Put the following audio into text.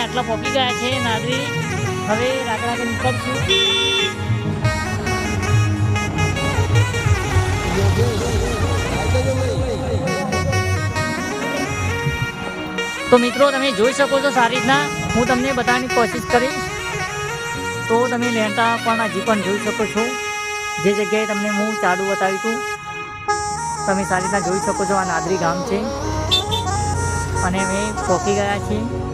આટલા પહોંચી ગયા છે નાદરી. હવે રાગડા કે નીકળશું. તો મિત્રો તમે જોઈ શકો છો સારી રીતના હું તમને બતાવવાની કોશિશ કરીશ. તો તમે લેન્ટા પણ હજી પણ જોઈ શકો છો. જે જગ્યાએ તમને હું ચાલુ બતાવ્યું હતું તમે સારી રીતના જોઈ શકો છો. આ નાદરી ગામ છે અને અમે પહોંચી ગયા છીએ.